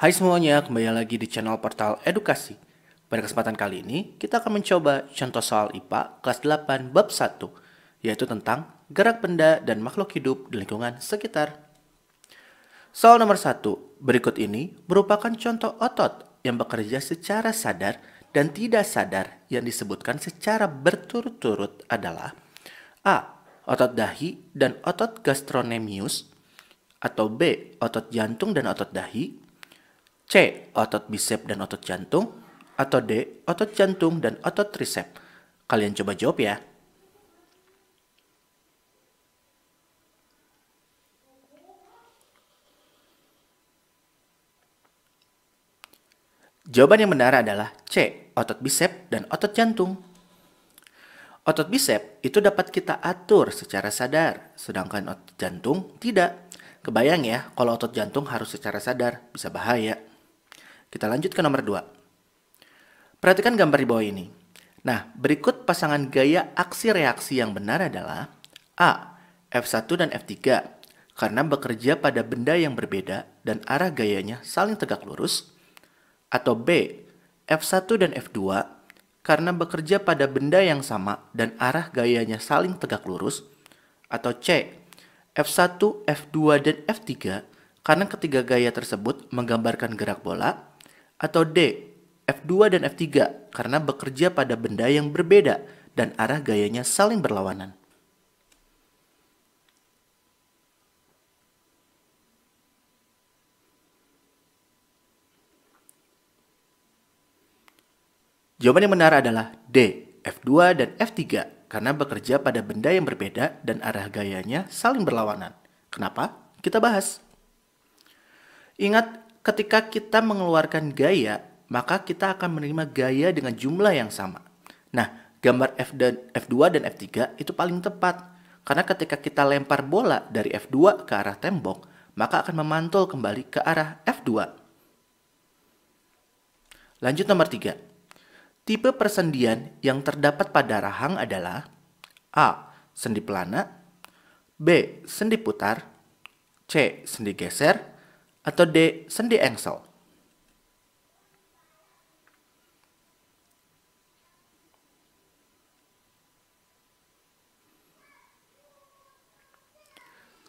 Hai semuanya, kembali lagi di channel Portal Edukasi. Pada kesempatan kali ini, kita akan mencoba contoh soal IPA kelas 8 bab 1, yaitu tentang gerak benda dan makhluk hidup di lingkungan sekitar. Soal nomor 1, berikut ini merupakan contoh otot yang bekerja secara sadar dan tidak sadar yang disebutkan secara berturut-turut adalah A. Otot dahi dan otot gastrocnemius, atau B. Otot jantung dan otot dahi, C. Otot bisep dan otot jantung, atau D. Otot jantung dan otot trisep. Kalian coba jawab ya. Jawaban yang benar adalah C. Otot bisep dan otot jantung. Otot bisep itu dapat kita atur secara sadar, sedangkan otot jantung tidak. Kebayang ya, kalau otot jantung harus secara sadar, bisa bahaya. Kita lanjut ke nomor 2. Perhatikan gambar di bawah ini. Nah, berikut pasangan gaya aksi reaksi yang benar adalah A. F1 dan F3 karena bekerja pada benda yang berbeda dan arah gayanya saling tegak lurus, atau B. F1 dan F2 karena bekerja pada benda yang sama dan arah gayanya saling tegak lurus, atau C. F1, F2, dan F3 karena ketiga gaya tersebut menggambarkan gerak bola, atau D. F2 dan F3 karena bekerja pada benda yang berbeda dan arah gayanya saling berlawanan. Jawaban yang benar adalah D. F2 dan F3 karena bekerja pada benda yang berbeda dan arah gayanya saling berlawanan. Kenapa? Kita bahas. Ingat, ketika kita mengeluarkan gaya, maka kita akan menerima gaya dengan jumlah yang sama. Nah, gambar F2 dan F3 itu paling tepat. Karena ketika kita lempar bola dari F2 ke arah tembok, maka akan memantul kembali ke arah F2. Lanjut nomor 3. Tipe persendian yang terdapat pada rahang adalah A. Sendi pelana, B. Sendi putar, C. Sendi geser, atau D. Sendi engsel.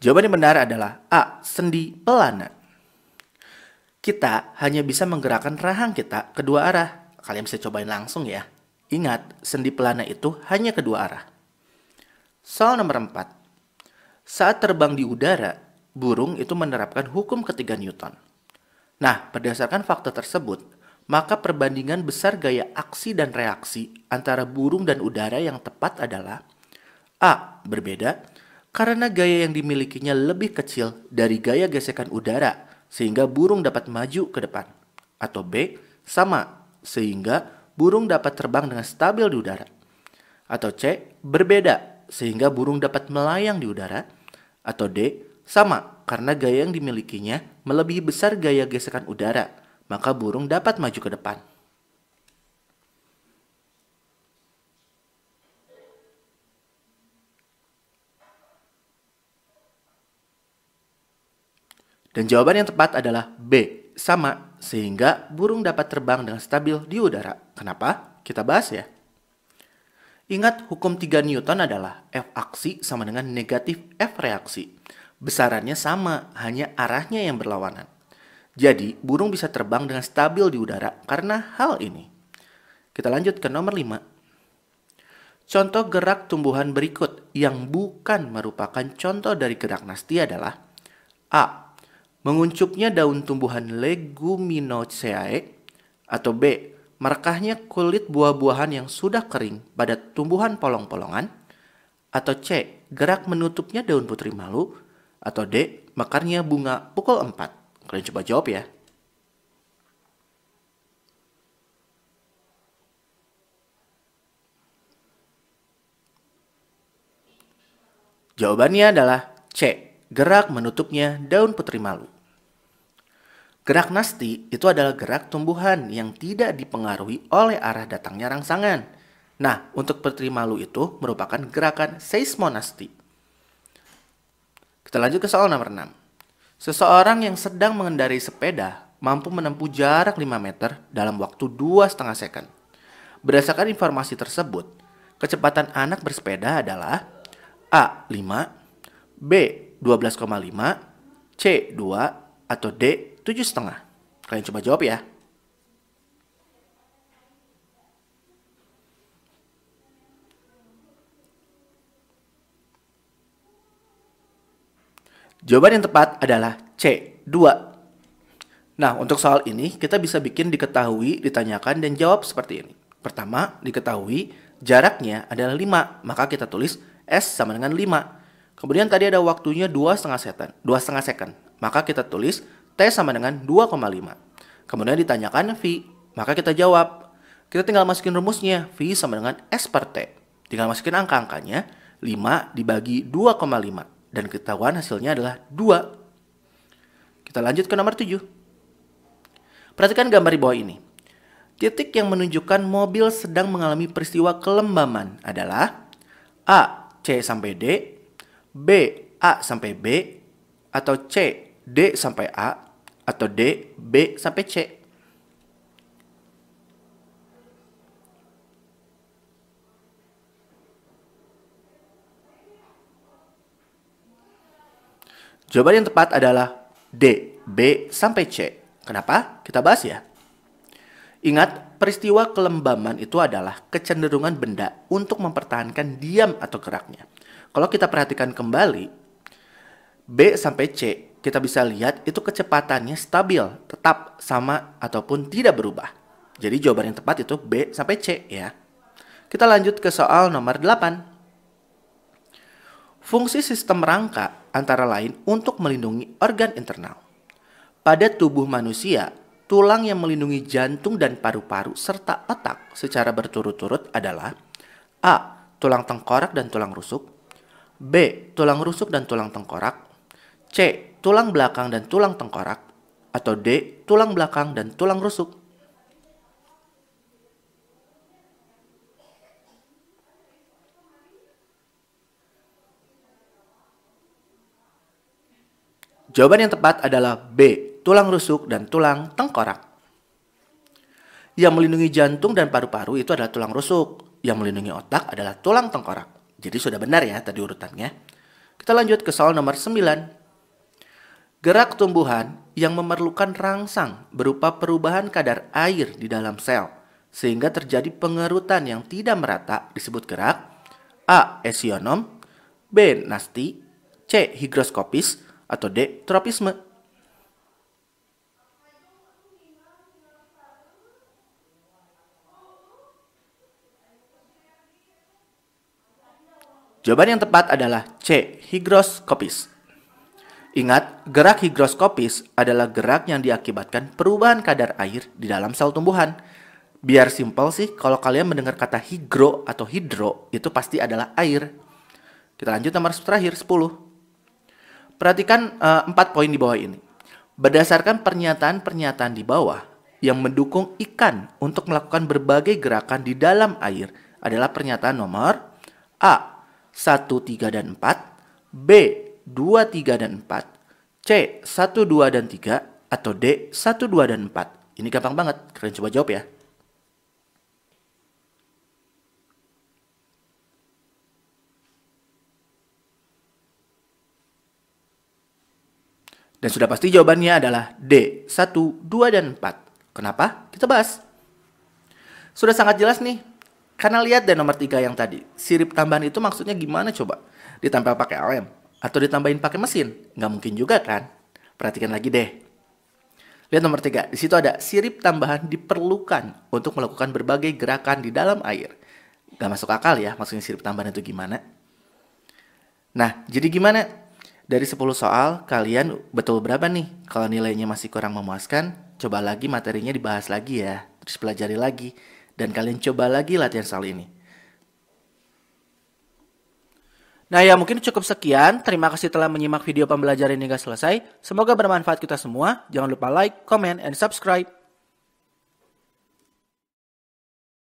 Jawaban yang benar adalah A. Sendi pelana. Kita hanya bisa menggerakkan rahang kita kedua arah. Kalian bisa cobain langsung ya. Ingat, sendi pelana itu hanya kedua arah. Soal nomor 4. Saat terbang di udara, burung itu menerapkan hukum ketiga Newton. Nah, berdasarkan fakta tersebut, maka perbandingan besar gaya aksi dan reaksi antara burung dan udara yang tepat adalah A. Berbeda, karena gaya yang dimilikinya lebih kecil dari gaya gesekan udara, sehingga burung dapat maju ke depan. Atau B. Sama, sehingga burung dapat terbang dengan stabil di udara. Atau C. Berbeda, sehingga burung dapat melayang di udara. Atau D. Sama, karena gaya yang dimilikinya melebihi besar gaya gesekan udara, maka burung dapat maju ke depan. Dan jawaban yang tepat adalah B. Sama, sehingga burung dapat terbang dengan stabil di udara. Kenapa? Kita bahas ya. Ingat, hukum 3 Newton adalah F aksi sama dengan negatif F reaksi. Besarannya sama, hanya arahnya yang berlawanan. Jadi, burung bisa terbang dengan stabil di udara karena hal ini. Kita lanjut ke nomor 5. Contoh gerak tumbuhan berikut yang bukan merupakan contoh dari gerak nasti adalah A. Menguncupnya daun tumbuhan Leguminosae, atau B. Merekahnya kulit buah-buahan yang sudah kering pada tumbuhan polong-polongan, atau C. Gerak menutupnya daun putri malu, atau D. Mekarnya bunga pukul 4. Kalian coba jawab ya. Jawabannya adalah C. Gerak menutupnya daun putri malu. Gerak nasti itu adalah gerak tumbuhan yang tidak dipengaruhi oleh arah datangnya rangsangan. Nah, untuk putri malu itu merupakan gerakan seismonasti. Kita lanjut ke soal nomor 6. Seseorang yang sedang mengendarai sepeda mampu menempuh jarak 5 meter dalam waktu 2,5 second. Berdasarkan informasi tersebut, kecepatan anak bersepeda adalah A. 5, B. 12,5, C. 2, atau D. 7,5. Kalian coba jawab ya. Jawaban yang tepat adalah C. 2. Nah, untuk soal ini kita bisa bikin diketahui, ditanyakan, dan jawab seperti ini. Pertama, diketahui jaraknya adalah 5, maka kita tulis S sama dengan 5. Kemudian tadi ada waktunya 2,5 second, maka kita tulis T sama dengan 2,5. Kemudian ditanyakan V, maka kita jawab. Kita tinggal masukin rumusnya, V sama dengan S per T. Tinggal masukin angka-angkanya, 5 dibagi 2,5. Dan ketahuan hasilnya adalah 2. Kita lanjut ke nomor 7. Perhatikan gambar di bawah ini. Titik yang menunjukkan mobil sedang mengalami peristiwa kelembaman adalah A. C sampai D, B. A sampai B, atau C. D sampai A, atau D. B sampai C. Jawaban yang tepat adalah D. B sampai C. Kenapa? Kita bahas ya. Ingat, peristiwa kelembaman itu adalah kecenderungan benda untuk mempertahankan diam atau geraknya. Kalau kita perhatikan kembali, B sampai C, kita bisa lihat itu kecepatannya stabil, tetap sama ataupun tidak berubah. Jadi jawaban yang tepat itu B sampai C ya. Kita lanjut ke soal nomor 8. Fungsi sistem rangka antara lain untuk melindungi organ internal. Pada tubuh manusia, tulang yang melindungi jantung dan paru-paru serta otak secara berturut-turut adalah A. Tulang tengkorak dan tulang rusuk, B. Tulang rusuk dan tulang tengkorak, C. Tulang belakang dan tulang tengkorak, atau D. Tulang belakang dan tulang rusuk. Jawaban yang tepat adalah B. Tulang rusuk dan tulang tengkorak. Yang melindungi jantung dan paru-paru itu adalah tulang rusuk. Yang melindungi otak adalah tulang tengkorak. Jadi sudah benar ya tadi urutannya. Kita lanjut ke soal nomor 9. Gerak tumbuhan yang memerlukan rangsang berupa perubahan kadar air di dalam sel sehingga terjadi pengerutan yang tidak merata disebut gerak A. Esionom, B. Nasti, C. Higroskopis, atau D. Tropisme. Jawaban yang tepat adalah C. Higroskopis. Ingat, gerak higroskopis adalah gerak yang diakibatkan perubahan kadar air di dalam sel tumbuhan. Biar simpel sih, kalau kalian mendengar kata higro atau hidro, itu pasti adalah air. Kita lanjut nomor terakhir, 10. Perhatikan 4 poin di bawah ini. Berdasarkan pernyataan-pernyataan di bawah yang mendukung ikan untuk melakukan berbagai gerakan di dalam air adalah pernyataan nomor A. 1, 3, dan 4, B. 2, 3, dan 4, C. 1, 2, dan 3, atau D. 1, 2, dan 4. Ini gampang banget, kalian coba jawab ya. Dan sudah pasti jawabannya adalah D. 1, 2, dan 4. Kenapa? Kita bahas. Sudah sangat jelas nih. Karena lihat deh nomor 3 yang tadi. Sirip tambahan itu maksudnya gimana coba? Ditambah pakai lem? Atau ditambahin pakai mesin? Nggak mungkin juga kan? Perhatikan lagi deh. Lihat nomor 3. Di situ ada sirip tambahan diperlukan untuk melakukan berbagai gerakan di dalam air. Nggak masuk akal ya maksudnya sirip tambahan itu gimana? Nah, jadi gimana? Dari 10 soal, kalian betul berapa nih? Kalau nilainya masih kurang memuaskan, coba lagi materinya dibahas lagi ya. Terus pelajari lagi. Dan kalian coba lagi latihan soal ini. Nah ya mungkin cukup sekian. Terima kasih telah menyimak video pembelajaran hingga selesai. Semoga bermanfaat kita semua. Jangan lupa like, comment, and subscribe.